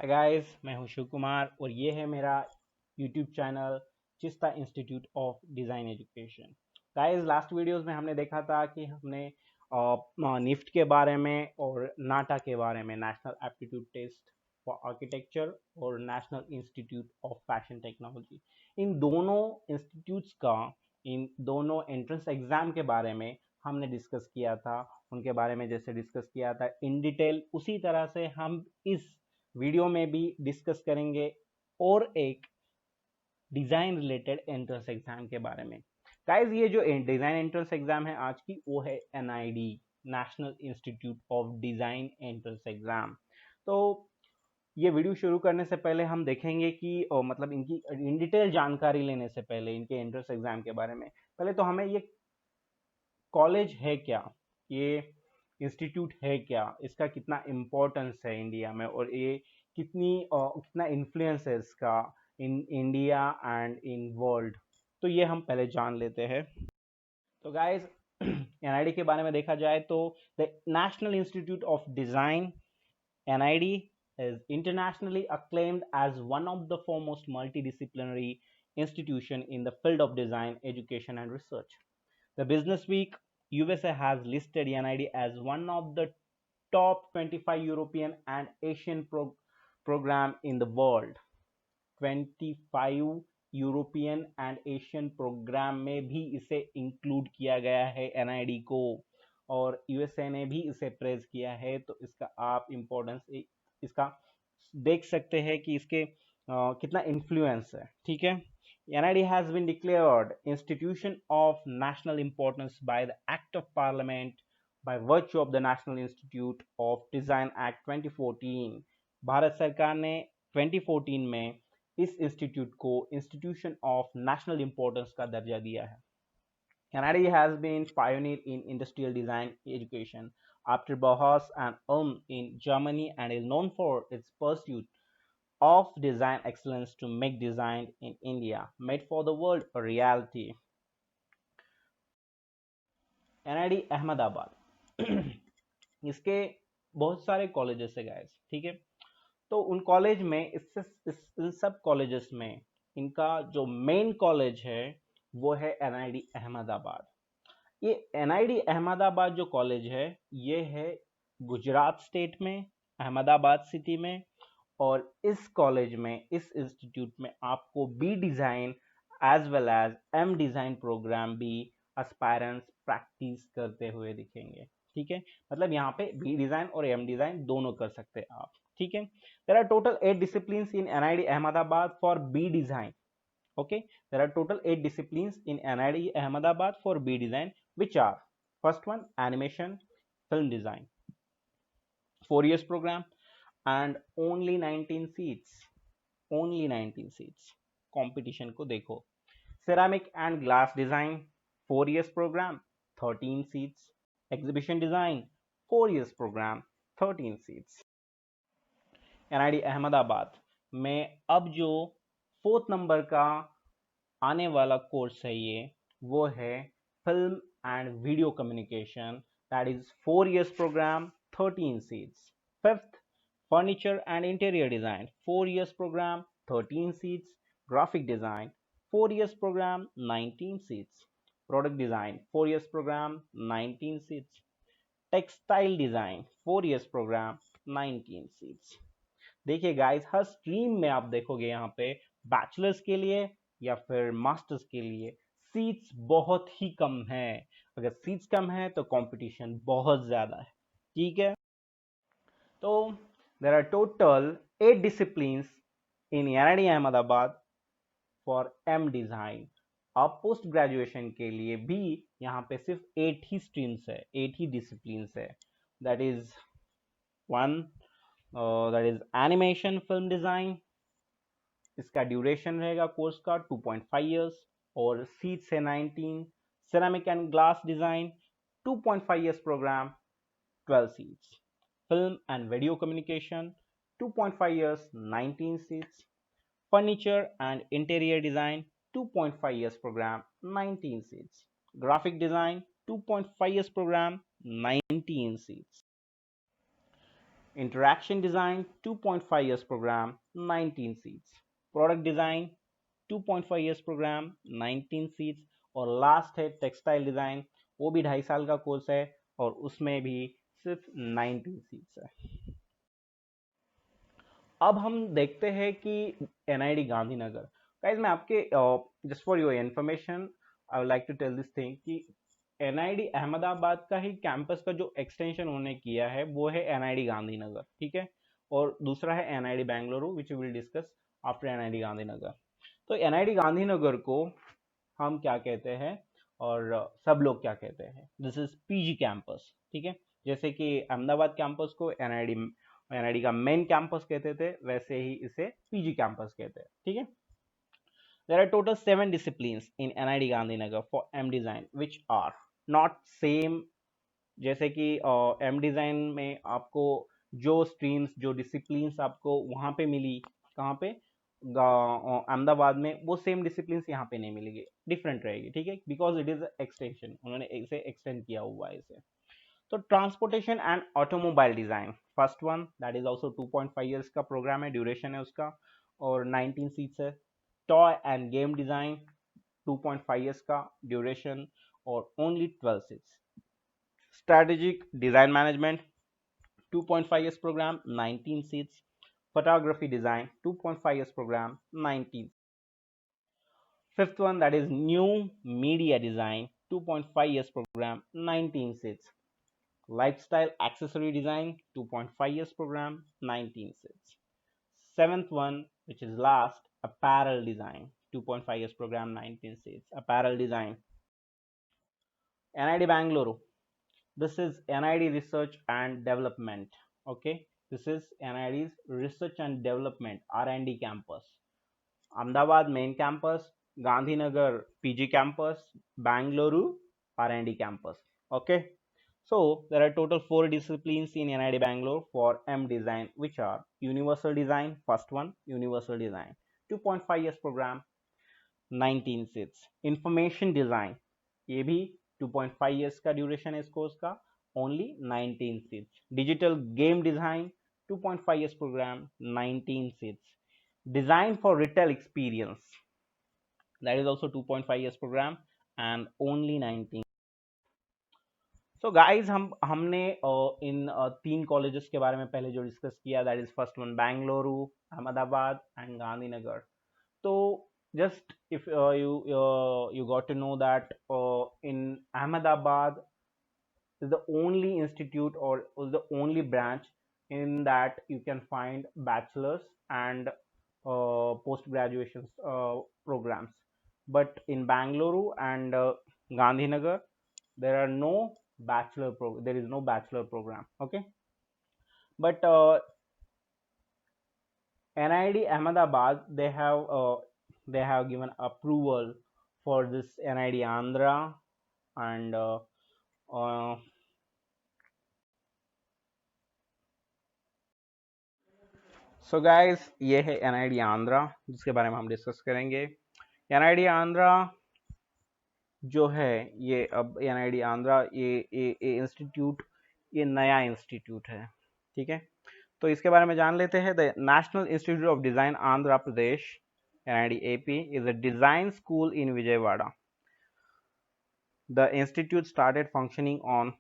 Hi guys, मैं हूं शिव कुमार और ये है मेरा YouTube channel Chista institute of Design Education. Guys, last videos में हमने देखा था कि हमने निफ्ट के बारे में और नाटा के बारे में, National Aptitude Test for Architecture और National Institute of Fashion Technology, इन दोनों इंस्टीट्यूट्स का, इन दोनों एंट्रेंस एग्जाम के बारे में हमने डिस्कस किया था। उनके बारे में जैसे डिस्कस किया था इन डिटेल, उसी तरह से हम इस वीडियो में भी डिस्कस करेंगे और एक डिज़ाइन रिलेटेड एंट्रेंस एग्जाम के बारे में। गाइस, ये जो डिज़ाइन एंट्रेंस एग्जाम है आज की, वो है NID, national Institute of design entrance exam. तो ये वीडियो शुरू करने से पहले हम देखेंगे कि मतलब इनकी इन डिटेल जानकारी लेने से पहले, इनके एंट्रेंस एग्जाम के बारे में, पहले तो हमें ये कॉलेज है क्या, ये इंस्टीट्यूट है क्या, इसका कितना इम्पोर्टेंस है इंडिया में, और ये कितना इन्फ्लुएंस है इसका in India and in world, तो ये हम पहले जान लेते हैं। तो गाइस, एनआईडी के बारे में देखा जाए तो the national Institute of design, NID, is internationally acclaimed as one of the foremost multidisciplinary institution in the field of design, education, and research. The Business Week USA has listed NID as one of the top 25 European and Asian program in the world. 25 European and Asian program में भी इसे include किया गया है NID को, और USA ने भी इसे प्रेज किया है। तो इसका आप इम्पोर्टेंस इसका देख सकते हैं कि इसके कितना इन्फ्लुएंस है। ठीक है, NID has been declared institution of national importance by the Act of Parliament by virtue of the National Institute of Design Act 2014। Bharat सरकार ने 2014 में इस इंस्टीट्यूट को इंस्टीट्यूशन ऑफ नेशनल इंपॉर्टेंस का दर्जा दिया है। NID has been pioneer in industrial design education after Bauhaus and Ulm in Germany, and is known for its pursuit of design excellence to make design in India made for the world a reality. NID Ahmedabad इसके बहुत सारे colleges है guys, ठीक है। तो उन college में इन सब कॉलेजेस में इनका जो मेन कॉलेज है वो है NID अहमदाबाद। ये NID अहमदाबाद जो कॉलेज है, ये है गुजरात स्टेट में, अहमदाबाद सिटी में। और इस कॉलेज में, इस इंस्टीट्यूट में आपको B design as well as M design program भी एस्पायरेंट्स प्रैक्टिस करते हुए दिखेंगे। ठीक है, मतलब यहाँ पे बी डिज़ाइन और एम डिज़ाइन दोनों कर सकते हैं आप। ठीक है, there are total 8 disciplines in NID Ahmedabad for B design. Okay, there are total 8 disciplines in NID Ahmedabad for B design, which are: first one, animation, film design, 4 years program, and only 19 seats, only 19 seats। competition को देखो। ceramic and glass design, 4 years program, 13 seats। exhibition design, 4 years program, 13 seats। NID Ahmedabad में अब जो 4th number का आने वाला course है, ये वो है film and video communication, that is 4 years program, 13 seats। 5th, furniture and interior design, 4 years program, 13 seats। Graphic design, 4 years program, 19 seats। Product design, 4 years program, 19 seats। Textile design, 4 years program, 19 seats। देखिए guys, हर stream में आप देखोगे यहाँ पे bachelors के लिए या फिर मास्टर्स के लिए सीट्स बहुत ही कम है। अगर सीट्स कम है तो कंपटीशन बहुत ज़्यादा है। ठीक है, तो there are total 8 disciplines in NID Ahmedabad for M design. अब पोस्ट ग्रेजुएशन के लिए भी यहाँ पे सिर्फ 8 ही स्ट्रीम्स है, 8 ही डिसिप्लिन्स है। That is one, that is animation film design. इसका ड्यूरेशन रहेगा कोर्स का 2.5 years और सीट्स है 19। Ceramic and glass design, 2.5 years program, 12 seats। Film and video communication, 2.5 years, 19 seats। Furniture and interior design, 2.5 years program, 19 seats। Graphic design, 2.5 years program, 19 seats। Interaction design 2.5 years program, 19 seats. Product design 2.5 years program, 19 seats. और last है textile design, वो भी 2.5 साल का course है और उसमें भी सिर्फ 19 सीट्स है। अब हम देखते हैं कि एनआईडी गांधीनगर, गाइस मैं आपके just for your information I would like to tell this thing कि एनआईडी अहमदाबाद का ही कैंपस का जो एक्सटेंशन उन्होंने किया है वो है एनआईडी गांधीनगर, ठीक है। और दूसरा है NID Bengaluru which we will discuss after NID Gandhinagar. तो एनआईडी गांधीनगर को हम क्या कहते हैं और सब लोग क्या कहते हैं, दिस इज पीजी कैंपस, ठीक है। जैसे कि अहमदाबाद कैंपस को एनआईडी का मेन कैंपस कहते थे, वैसे ही इसे पीजी कैंपस कहते हैं, ठीक है। There are total 7 disciplines in NID Gandhinagar for M design which are not same. जैसे कि एम डिजाइन में आपको जो स्ट्रीम्स जो डिसिप्लिन्स आपको वहां पे मिली, कहाँ पे अहमदाबाद में, वो सेम डिसिप्लिन्स यहाँ पे नहीं मिलेगी, डिफरेंट रहेगी, ठीक है, बिकॉज इट इज एक्सटेंशन, उन्होंने इसे एक्सटेंड किया हुआ है इसे। तो transportation and automobile design first one, that is also 2.5 years का प्रोग्राम है, ड्यूरेशन है उसका, और 19 सीट्स है। Toy end game design 2.5 years का ड्यूरेशन और only 12 seats. Strategic Design Management 2.5 years program, 19 seats. Photography Design 2.5 years program, 19. Fifth one, that is New Media Design 2.5 years program, 19 seats. Lifestyle Accessory Design 2.5 years program, 19 seats. Seventh one, which is last, Apparel Design 2.5 years program, 19 seats. Apparel Design. NID Bangalore. This is NID Research and Development. Okay, this is NID's Research and Development R&D campus. Ahmedabad main campus, Gandhinagar PG campus, Bangalore R&D campus. Okay, so there are total 4 disciplines in NID Bangalore for M design, which are Universal Design, first one, Universal Design, 2.5 years program, 19 seats. Information Design, ये भी 2.5 years का duration है इस course का, only 19 seats. Digital game design 2.5 years program, 19 seats. Design for retail experience, that is also 2.5 years program and only 19. So guys हमने इन 3 colleges के बारे में पहले जो डिस्कस किया, that is first one Bengaluru, Ahmedabad and Gandhinagar. तो just if you got to know that in Ahmedabad is the only institute or is the only branch in that you can find bachelor's and post graduation programs, but in Bangalore and Gandhinagar there are no there is no bachelor program, okay. But NID Ahmedabad, they have given approval for this NID Andhra and so guys ये है NID Andhra जिसके बारे में हम discuss करेंगे। NID Andhra जो है ये अब NID आंध्रा ये इंस्टीट्यूट, ये नया इंस्टीट्यूट है, ठीक है। तो इसके बारे में जान लेते हैं। The national Institute of design Andhra Pradesh NID AP is a design school in Vijayawada. The institute started functioning on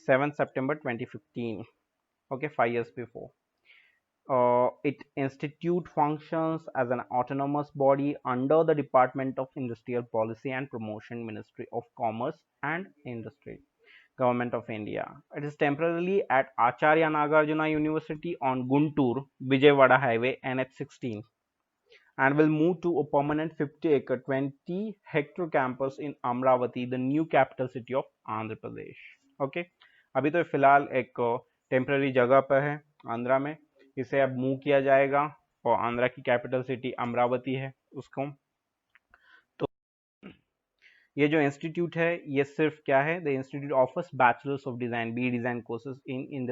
7th September 2015. Okay, 5 years before. It institute functions as an autonomous body under the Department of Industrial Policy and Promotion, Ministry of Commerce and Industry, Government of India. It is temporarily at Acharya Nagarjuna University on Guntur Vijayawada Highway NH16 and will move to a permanent 50-acre 20-hectare campus in Amravati, the new capital city of Andhra Pradesh. Okay, अभी तो फिलहाल एक temporary जगह पर है आंध्रा में, इसे अब मूव किया जाएगा और आंध्रा की कैपिटल सिटी अमरावती है उसको। तो ये जो इंस्टीट्यूट है ये सिर्फ क्या है, the institute offers bachelors of design B design courses in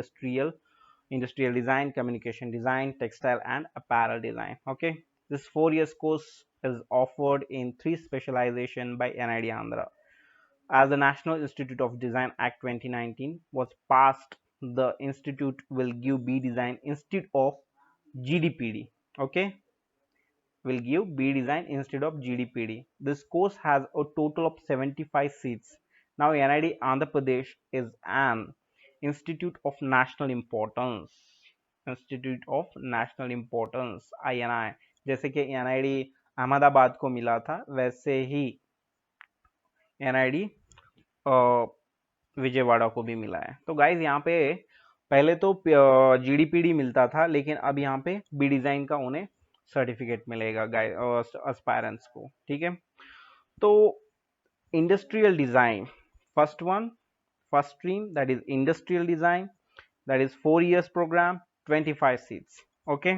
industrial design, communication design, textile and apparel design. Okay, this 4 years course is offered in 3 specialization by NID Andhra. As the National Institute of Design Act 2019 was passed the institute will give B design instead of GDPD. Okay, will give B design instead of GDPD. This course has a total of 75 seats. Now NID Andhra Pradesh is an institute of national importance. Institute of national importance INI, जैसे कि NID Ahmedabad को मिला था वैसे ही NID Vijayawada को भी मिला है। तो गाइज यहाँ पे पहले तो GDPD मिलता था, लेकिन अब यहाँ पे बी डिजाइन का उन्हें सर्टिफिकेट मिलेगा गाइज एस्पायरेंट्स को। ठीक है, तो industrial design first stream that is industrial design, that is 4 years program, 25 seats. Okay,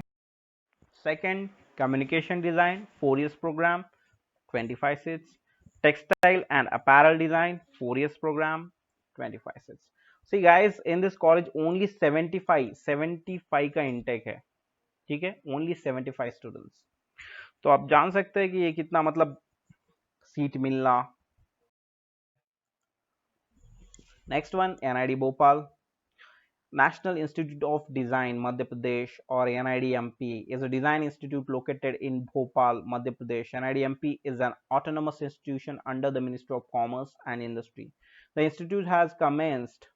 second, communication design, 4 years program, 25 seats. Textile and apparel design, 4 years program, 25 seats. See guys, in this college only 75 का intake है। ठीक है, only 75 students। तो आप जान सकते हैं कि ये कितना मतलब सीट मिलना। Next one, NID Bhopal, National Institute of Design Madhya Pradesh, or NIDMP, is a design institute located in Bhopal, Madhya Pradesh. NIDMP is an autonomous institution under the Ministry of Commerce and Industry. The institute has commenced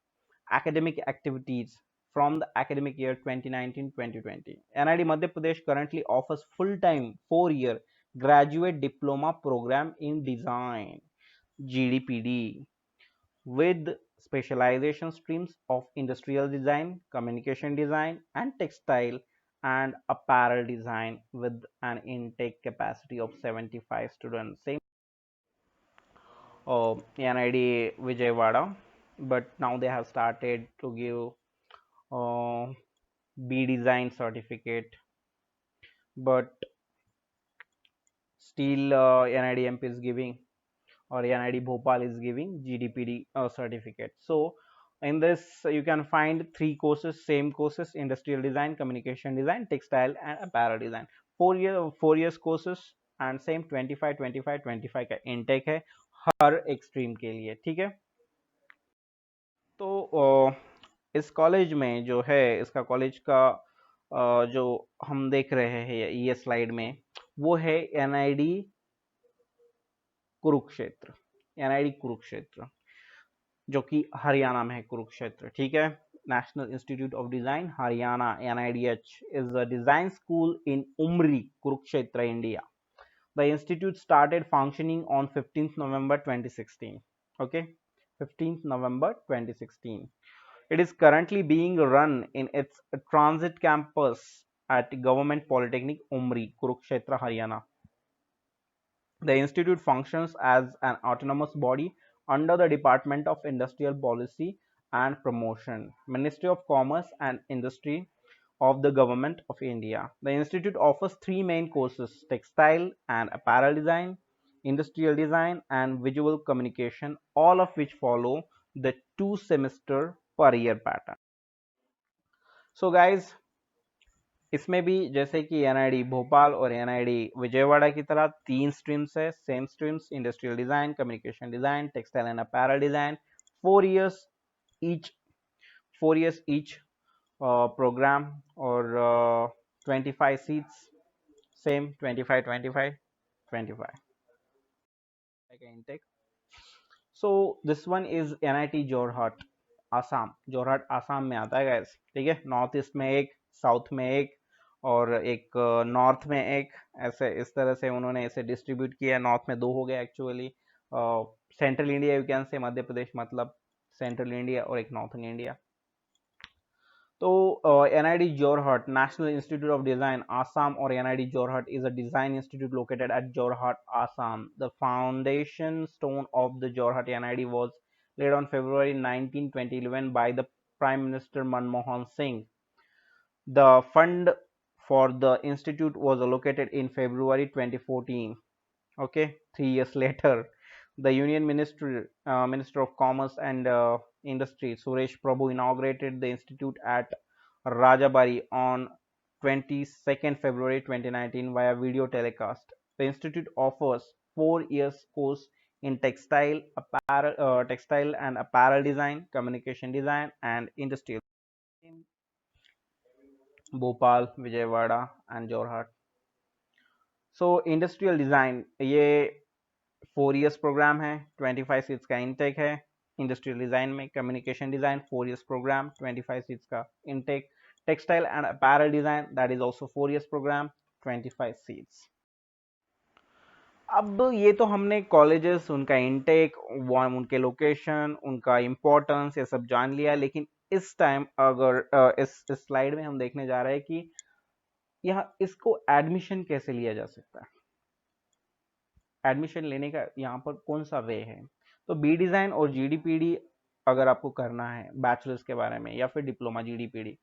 academic activities from the academic year 2019-2020. NID Madhya Pradesh currently offers full-time 4-year graduate diploma program in design, GDPD, with specialization streams of industrial design, communication design, and textile and apparel design, with an intake capacity of 75 students. Same NID Vijayawada, but now they have started to give B design certificate, but still NIDMP is giving, or NID Bhopal is giving GDPD certificate. So in this you can find 3 courses, same courses: industrial design, communication design, textile and apparel design. 4 years courses and same 25 का intake है हर एक stream के लिए। ठीक है, तो इस college में जो है, इसका कॉलेज का जो हम देख रहे हैं ये स्लाइड में, वो है NID कुरुक्षेत्र, NID कुरुक्षेत्र, जो कि हरियाणा में है कुरुक्षेत्र। ठीक है, national Institute of design Haryana, NIDH, is a design school in Umri, Kurukshetra, India. The institute started functioning on 15th November 2016. Okay, 15th November 2016. It is currently being run in its transit campus at Government Polytechnic Umri, Kurukshetra, Haryana. The institute functions as an autonomous body under the Department of Industrial Policy and Promotion, Ministry of Commerce and Industry of the Government of India. The institute offers 3 main courses: textile and apparel design, industrial design, and visual communication, all of which follow the 2-semester per year pattern. So guys, इसमें भी जैसे कि NID Bhopal और NID Vijayawada की तरह 3 streams है, same streams: industrial design, communication design, textile and apparel design, 4 years each, 4 years each program, और 25 seats, same 25 like intake. So this one is NIT Jorhat, Assam. Jorhat Assam में आता है गाइस। ठीक है, नॉर्थ ईस्ट में एक, साउथ में एक, और एक नॉर्थ में एक, ऐसे इस तरह से उन्होंने इसे डिस्ट्रीब्यूट किया। नॉर्थ में 2 हो गया actually. Central India you can say, Madhya Pradesh मतलब सेंट्रल इंडिया, और एक नॉर्थन इंडिया। तो NID Jorhat, National Institute of Design, Assam, or NID Jorhat, is a design institute located at Jorhat, Assam. The foundation stone of the Jorhat NID was laid on February 19, 2011 by the Prime Minister Manmohan Singh. The fund for the institute was allocated in February 2014. Okay, 3 years later, the Union Minister of Commerce and Industry, Suresh Prabhu, inaugurated the institute at Rajabari on 22nd February 2019 via video telecast. The institute offers 4 years course in textile and apparel design, communication design, and industrial Bhopal, Vijayawada and Jorhat. So industrial design ये 4 years programme है, 25 seats का intake है। Industrial design में communication design 4 years programme, 25 seats का intake. Textile and apparel design that is also 4 years programme, 25 seats. अब ये तो हमने कॉलेजेस, उनका इनटेक, उनके लोकेशन, उनका इम्पोर्टेंस, ये सब जान लिया। लेकिन इस टाइम अगर इस स्लाइड में हम देखने जा रहे हैं कि यह इसको एडमिशन कैसे लिया जा सकता है, एडमिशन लेने का यहाँ पर कौन सा वे है। तो बी डिज़ाइन और जीडीपीडी अगर आपको करना है बैचलर्स के बारे में, या फिर डिप्लोमा जीडीपीडी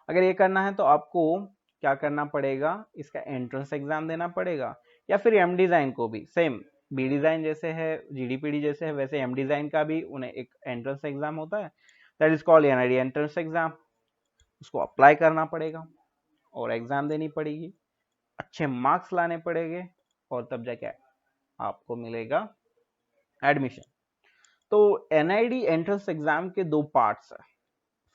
अगर ये करना है, तो आपको क्या करना पड़ेगा, इसका एंट्रेंस एग्जाम देना पड़ेगा। या फिर एम डिज़ाइन को भी सेम बी डिज़ाइन जैसे है, जीडीपीडी जैसे है, वैसे एम डिज़ाइन का भी उन्हें एक एंट्रेंस एग्जाम होता है, that is called NID entrance exam. उसको अप्लाई करना पड़ेगा और एग्जाम देनी पड़ेगी, अच्छे मार्क्स लाने पड़ेंगे, और तब जाके आपको मिलेगा एडमिशन। तो एनआईडी एंट्रेंस एग्जाम के दो पार्ट्स है।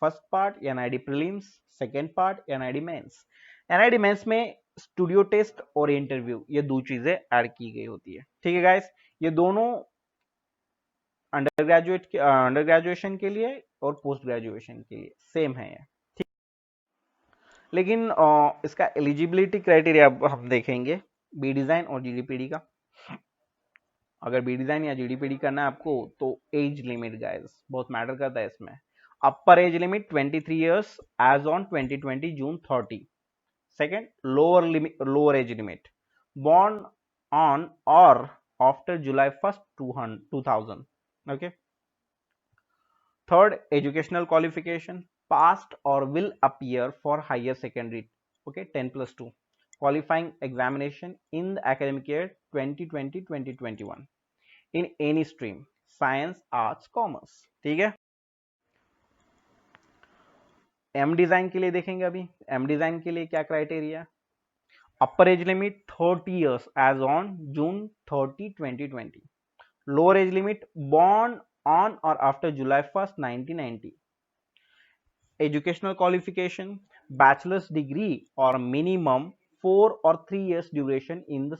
First part NID prelims, second part NID mains. NID mains में स्टूडियो टेस्ट और इंटरव्यू, ये दो चीजें ऐड की गई होती है। ठीक है गाइस, ये दोनों अंडर ग्रेजुएशन के लिए और पोस्ट ग्रेजुएशन के लिए सेम है ये। ठीक, लेकिन इसका एलिजिबिलिटी क्राइटेरिया अब हम देखेंगे बी डिजाइन और जीडीपीडी का। अगर बी डिजाइन या जीडीपीडी करना है आपको, तो एज लिमिट गाइस बहुत मैटर करता है इसमें। Upper age limit 23 years age on 2020 June 30। Second, lower age limit born on or after July 1st 2000. Okay. Third, educational qualification passed or will appear for higher secondary. Okay, 10+2 qualifying examination in the academic year 2020-2021 in any stream, science, arts, commerce. ठीक है। M design के लिए देखेंगे। अभी M design के लिए क्या criteria, upper age limit 30 years as on June 30, 2020. Lower age limit born on or after July 1st, 1990. Educational qualification bachelor's degree or minimum 4 or 3 years duration in the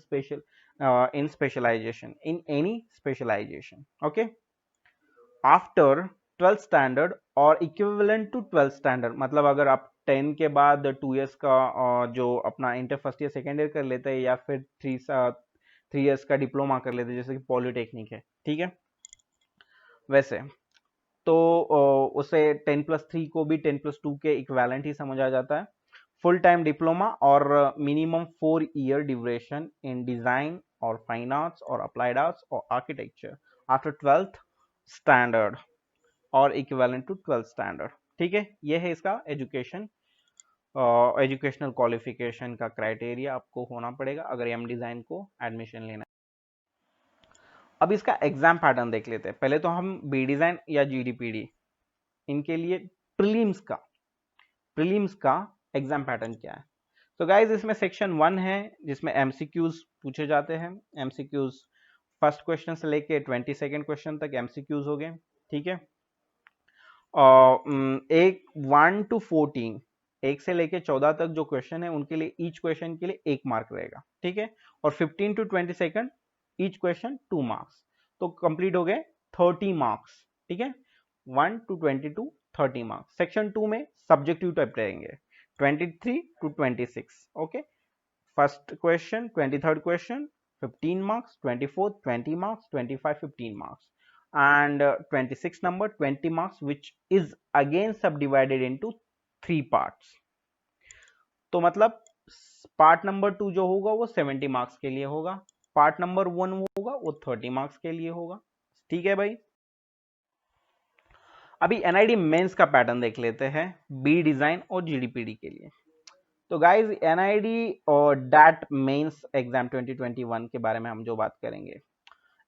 in specialization, in any specialization. Okay, after 12th standard or equivalent to 12th standard, मतलब अगर आप 10 के बाद 2 years का जो अपना inter first year second year कर लेते हैं, या फिर 3 years का डिप्लोमा कर लेते हैं, जैसे कि पॉलिटेक्निक है। ठीक है, वैसे तो उसे 10+3 को भी 10+2 के इक्वेलेंट ही समझा जाता है। फुल टाइम डिप्लोमा और मिनिमम 4 year ड्यूरेशन इन डिजाइन और फाइन आर्ट्स और अप्लाइड आर्ट्स और आर्किटेक्चर आफ्टर 12th स्टैंडर्ड और इक्विवेलेंट टू 12th स्टैंडर्ड। ठीक है, ये है इसका एजुकेशनल क्वालिफिकेशन का क्राइटेरिया आपको होना पड़ेगा अगर एम डिजाइन को एडमिशन लेना है। अब इसका एग्जाम पैटर्न देख लेते हैं। पहले तो हम बी डिजाइन या जीडीपीडी इनके लिए प्रीलिम्स का एग्जाम पैटर्न क्या है। तो गाइज इसमें सेक्शन 1 है जिसमें एमसीक्यूज पूछे जाते हैं। एमसीक्यूज फर्स्ट क्वेश्चन से लेके 22nd क्वेश्चन तक एमसीक्यूज हो गए। ठीक है, एक 1 to 14, 1 से लेके 14 तक जो क्वेश्चन है उनके लिए ईच क्वेश्चन के लिए 1 मार्क रहेगा। ठीक है, और 15 to 22 ईच क्वेश्चन 2 मार्क्स, तो कंप्लीट हो गए 30 मार्क्स। ठीक है, 1 to 22 30 मार्क्स। सेक्शन 2 में सब्जेक्टिव टाइप रहेंगे 23 to 26। Okay, first question 23rd question 15 marks, 24th 20 marks, 25 15 marks, and 26 number 20 marks, which is again subdivided into 3 parts. तो मतलब पार्ट नंबर 2 जो होगा वो 70 मार्क्स के लिए होगा, पार्ट नंबर 1 होगा वो 30 मार्क्स के लिए होगा। ठीक है भाई। अभी एनआईडी मेंस का पैटर्न देख लेते हैं बी डिजाइन और जीडीपीडी के लिए। तो गाइज एनआईडी और डैट मेंस एग्जाम 2021 के बारे में हम जो बात करेंगे,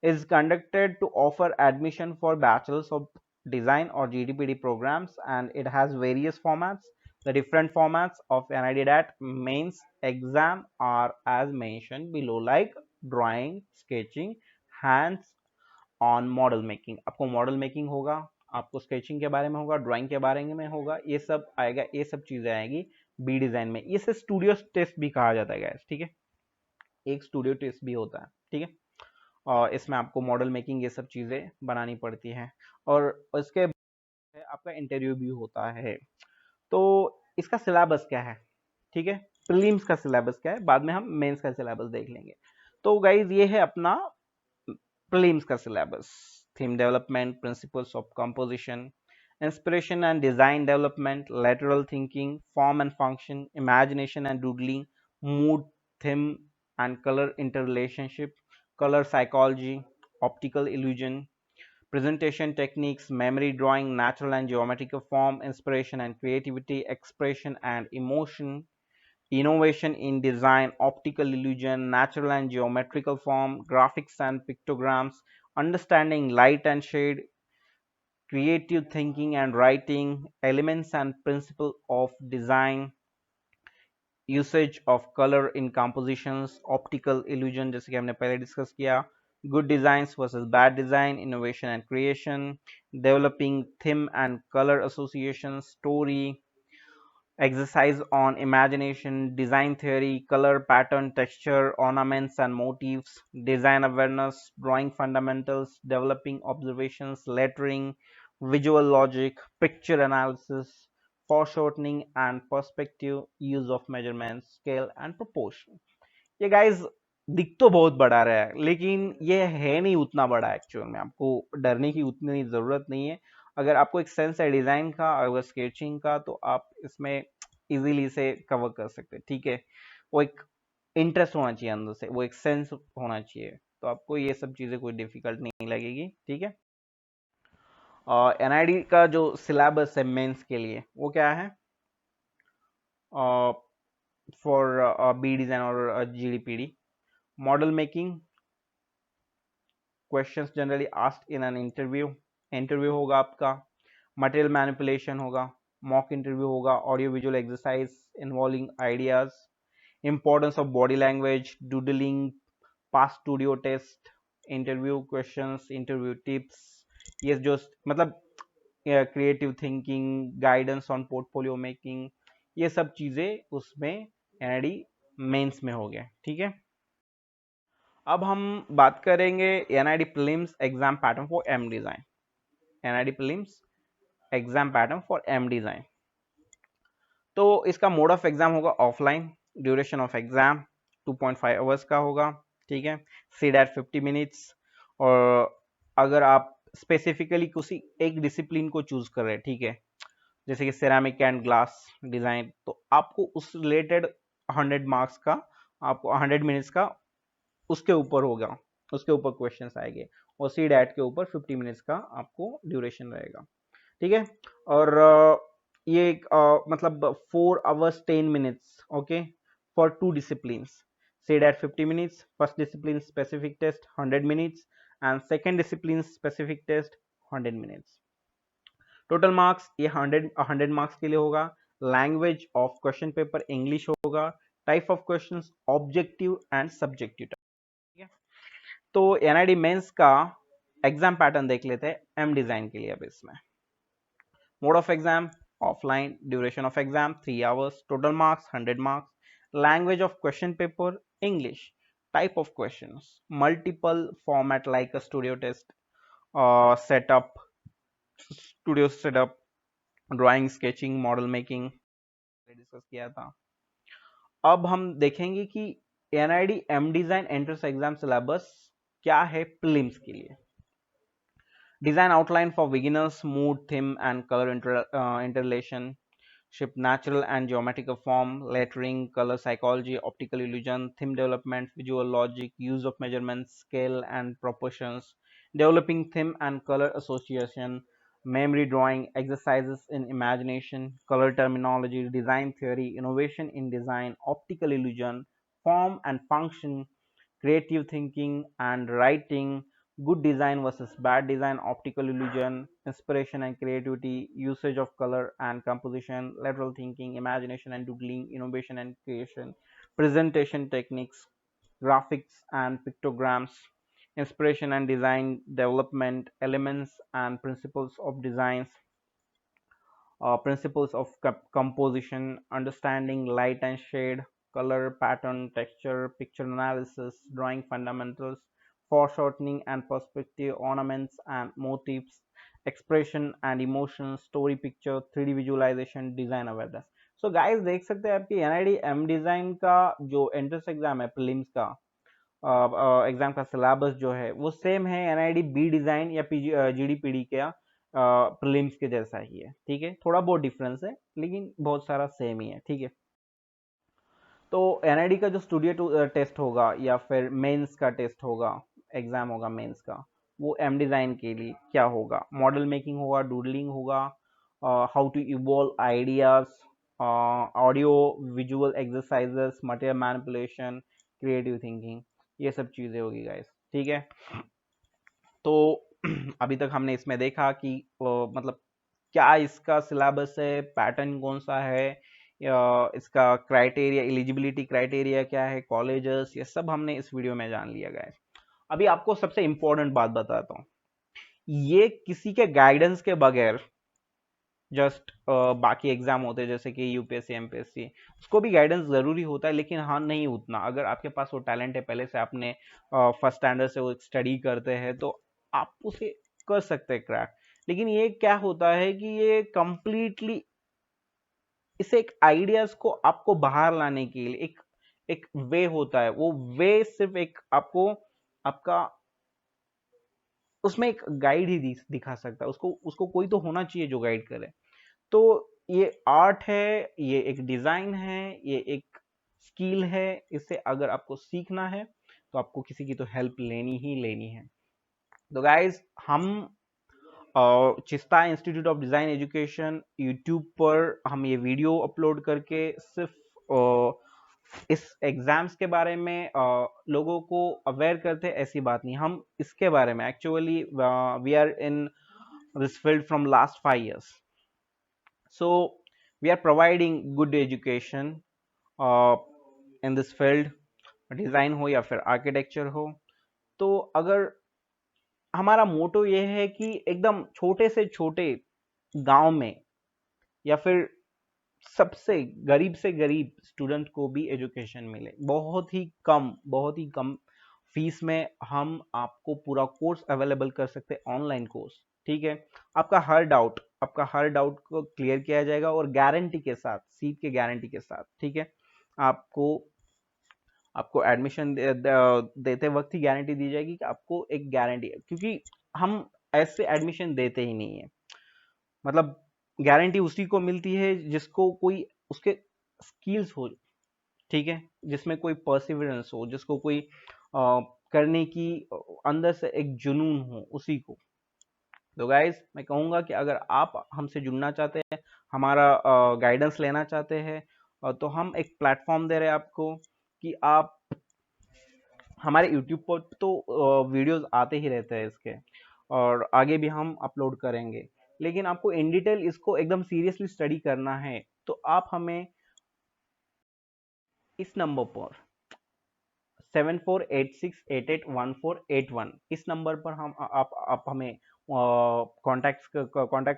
is conducted to offer admission for bachelors of design or GDPD programs, and it has various formats. The different formats of NID DAT mains exam are as mentioned below, like drawing, sketching, hands on model making. आपको model making होगा, आपको sketching के बारे में होगा, drawing के बारे में होगा, ये सब आएगा, ये सब चीजें आएगी बी डिजाइन में। इसे स्टूडियो टेस्ट भी कहा जाता है गाइस, ठीक है, एक स्टूडियो टेस्ट भी होता है, ठीक है। और इसमें आपको मॉडल मेकिंग ये सब चीजें बनानी पड़ती हैं, और इसके बाद आपका इंटरव्यू भी होता है। तो इसका सिलेबस क्या है, ठीक है, प्रीलिम्स का सिलेबस क्या है, बाद में हम मेंस का सिलेबस देख लेंगे। तो गाइज ये है अपना प्रीलिम्स का syllabus. Theme development, principles of composition, inspiration and design development, lateral thinking, form and function, imagination and doodling, mood, theme and color interrelationship, color psychology, optical illusion, presentation techniques, memory drawing, natural and geometrical form, inspiration and creativity, expression and emotion, innovation in design, optical illusion, natural and geometrical form, graphics and pictograms, understanding light and shade, creative thinking and writing, elements and principle of design, usage of color in compositions, optical illusion जैसे कि हमने पहले discuss किया, good designs versus bad design, innovation and creation, developing theme and color association, story, exercise on imagination, design theory, color, pattern, texture, ornaments and motifs, design awareness, drawing fundamentals, developing observations, lettering, visual logic, picture analysis, foreshortening and perspective, use of measurements, scale and proportion. ये guys दिख तो बहुत बड़ा रहा है, लेकिन ये है नहीं उतना बड़ा एक्चुअल में, आपको डरने की उतनी जरूरत नहीं है। अगर आपको एक सेंस है डिजाइन का, अगर स्केचिंग का, तो आप इसमें इजीली इसे कवर कर सकते हैं, ठीक है। वो एक इंटरेस्ट होना चाहिए अंदर से, वो एक सेंस होना चाहिए, तो आपको ये सब चीजें कोई डिफिकल्ट नहीं लगेगी, ठीक है। एनआईडी का जो सिलेबस है मेंस के लिए वो क्या है, फॉर बी डिजाइन और GDPD, model making, questions generally asked in an interview, interview होगा आपका, मटेरियल मैनिपुलेशन होगा, मॉक इंटरव्यू होगा, audio visual exercise involving ideas, importance of body language, doodling, pass studio test, interview questions, interview tips, ये जो मतलब creative thinking, guidance on portfolio making, ये सब चीजें उसमें एनआईडी मेंस में हो गया, ठीक है। अब हम बात करेंगे NID prelims exam pattern for M design, NID prelims exam pattern for M design. तो इसका मोड ऑफ एग्जाम होगा offline, duration of exam 2.5 hours का होगा, ठीक है, सी डैट 50 मिनट्स। और अगर आप स्पेसिफिकली किसी एक डिसिप्लिन को चूज कर रहे हैं, ठीक है, जैसे कि सेरामिक एंड ग्लास डिजाइन, तो आपको उस रिलेटेड 100 मार्क्स का, आपको 100 मिनट्स का उसके ऊपर होगा, उसके ऊपर क्वेश्चंस आएंगे, और सी डैट के ऊपर 50 मिनट्स का आपको ड्यूरेशन रहेगा, ठीक है। और ये मतलब 4 hours 10 minutes, okay, for 2 disciplines, see that 50 minutes, first discipline specific test 100 minutes, and second discipline specific test 100 minutes. Total marks ये 100 मार्क्स के लिए होगा। Language of question paper English होगा। Type of questions objective and subjective, ठीक है। तो NID mains का exam pattern देख लेते हैं एम डिजाइन के लिए। अब इसमें mode of exam offline, duration of exam 3 hours, total marks 100 marks, language of question paper English, type of questions multiple format like a studio test, setup, studio setup, drawing, sketching, model making discuss किया था। अब हम देखेंगे कि NID M design entrance exam syllabus क्या है prelims के लिए। Design outline for beginners, mood, theme and colour interrelationship, natural and geometrical form, lettering, color psychology, optical illusion, theme development, visual logic, use of measurements, scale and proportions, developing theme and color association, memory drawing, exercises in imagination, color terminology, design theory, innovation in design, optical illusion, form and function, creative thinking and writing, good design versus bad design, optical illusion, inspiration and creativity, usage of color and composition, lateral thinking, imagination and doodling, innovation and creation, presentation techniques, graphics and pictograms, inspiration and design development, elements and principles of designs, principles of composition, understanding light and shade, color, pattern, texture, picture analysis, drawing fundamentals, foreshortening and perspective, ornaments and motifs, expression and emotion, story picture, 3D visualization, design awareness. So guys देख सकते हैं आपकी NID M design का जो entrance exam है prelims का exam का syllabus जो है वो सेम है एनआईडी बी डिजाइन या पीजी जीडीपीडी का प्रीलिम्स के जैसा ही है, ठीक है। थोड़ा बहुत डिफरेंस है लेकिन बहुत सारा सेम ही है, ठीक है। तो एनआईडी का जो स्टूडियो टेस्ट होगा या फिर मेंस का टेस्ट होगा, एग्जाम होगा मेंस का, वो एम डिजाइन के लिए क्या होगा, मॉडल मेकिंग होगा, डूडलिंग होगा, how to evolve ideas, audio visual exercises, material manipulation, creative thinking, ये सब चीजें होगी गाइस, ठीक है। तो अभी तक हमने इसमें देखा कि मतलब क्या इसका सिलेबस है, पैटर्न कौन सा है, इसका क्राइटेरिया, एलिजिबिलिटी क्राइटेरिया क्या है, कॉलेजेस, ये सब हमने इस वीडियो में जान लिया गाइस। अभी आपको सबसे इंपॉर्टेंट बात बताता हूँ, ये किसी के गाइडेंस के बगैर जस्ट बाकी एग्जाम होते हैं जैसे कि यूपीएससी एमपीएससी, उसको भी गाइडेंस जरूरी होता है लेकिन हाँ नहीं उतना। अगर आपके पास वो टैलेंट है, पहले से आपने फर्स्ट स्टैंडर्ड से वो स्टडी करते हैं तो आप उसे कर सकते हैं क्रैक। लेकिन ये क्या होता है कि ये कंप्लीटली इसे एक आइडियाज को आपको बाहर लाने के लिए एक एक वे होता है, वो वे सिर्फ एक आपको आपका उसमें एक गाइड ही दिखा सकता है, उसको उसको कोई तो होना चाहिए जो गाइड करे। तो ये आर्ट है, ये एक डिजाइन है, ये एक स्किल है, इसे अगर आपको सीखना है तो आपको किसी की तो हेल्प लेनी ही लेनी है। तो गाइज हम Chista institute of design education YouTube पर हम ये वीडियो अपलोड करके सिर्फ इस एग्जाम्स के बारे में लोगों को अवेयर करते, ऐसी बात नहीं। हम इसके बारे में actually we are in this field from last 5 years, so we are providing good education in this field, design हो या फिर आर्किटेक्चर हो। तो अगर हमारा मोटो ये है कि एकदम छोटे से छोटे गांव में या फिर सबसे गरीब से गरीब स्टूडेंट को भी एजुकेशन मिले, बहुत ही कम फीस में हम आपको पूरा कोर्स अवेलेबल कर सकते हैं, ऑनलाइन कोर्स, ठीक है। आपका हर डाउट को क्लियर किया जाएगा और गारंटी के साथ, सीट के गारंटी के साथ, ठीक है। आपको आपको एडमिशन देते वक्त ही गारंटी दी जाएगी कि आपको एक गारंटी है, क्योंकि हम ऐसे एडमिशन देते ही नहीं है। मतलब गारंटी उसी को मिलती है जिसको कोई उसके स्किल्स हो, ठीक है, जिसमें कोई परसिवरेंस हो, जिसको कोई करने की अंदर से एक जुनून हो, उसी को। तो गाइज मैं कहूँगा कि अगर आप हमसे जुड़ना चाहते हैं, हमारा गाइडेंस लेना चाहते हैं, तो हम एक प्लेटफॉर्म दे रहे हैं आपको कि आप हमारे यूट्यूब पर तो वीडियोस आते ही रहते हैं इसके, और आगे भी हम अपलोड करेंगे। लेकिन आपको इन डिटेल इसको एकदम सीरियसली स्टडी करना है तो आप हमें इस नंबर पर 7486881481 इस नंबर पर हम आप हमें कांटेक्ट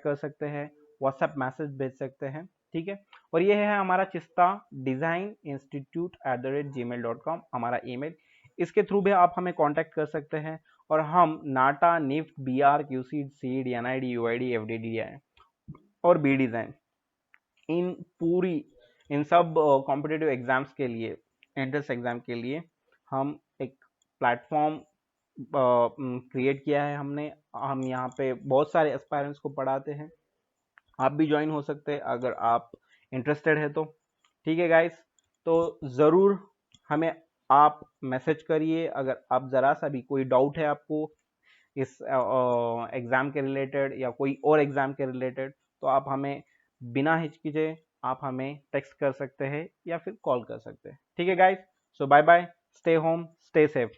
कर सकते हैं, व्हाट्सएप मैसेज भेज सकते हैं, ठीक है। और ये है हमारा चिस्ता डिजाइन इंस्टीट्यूट @gmail.com हमारा ईमेल, इसके थ्रू भी आप हमें कांटेक्ट कर सकते हैं। और हम NATA, NIFT, BR, UCEED, CEED, NID, UID, FDDI और बी डिजाइन, इन सब कॉम्पिटिटिव एग्जाम्स के लिए, एंट्रेंस एग्जाम के लिए हम एक प्लेटफॉर्म क्रिएट किया है हमने। हम यहाँ पे बहुत सारे एस्पायरेंट्स को पढ़ाते हैं, आप भी ज्वाइन हो सकते हैं अगर आप इंटरेस्टेड है तो, ठीक है गाइस। तो ज़रूर हमें आप मैसेज करिए अगर आप ज़रा सा भी कोई डाउट है आपको इस एग्ज़ाम के रिलेटेड या कोई और एग्ज़ाम के रिलेटेड, तो आप हमें बिना हिचकिचे आप हमें टेक्स्ट कर सकते हैं या फिर कॉल कर सकते हैं, ठीक है guys. So bye bye, stay home, stay safe.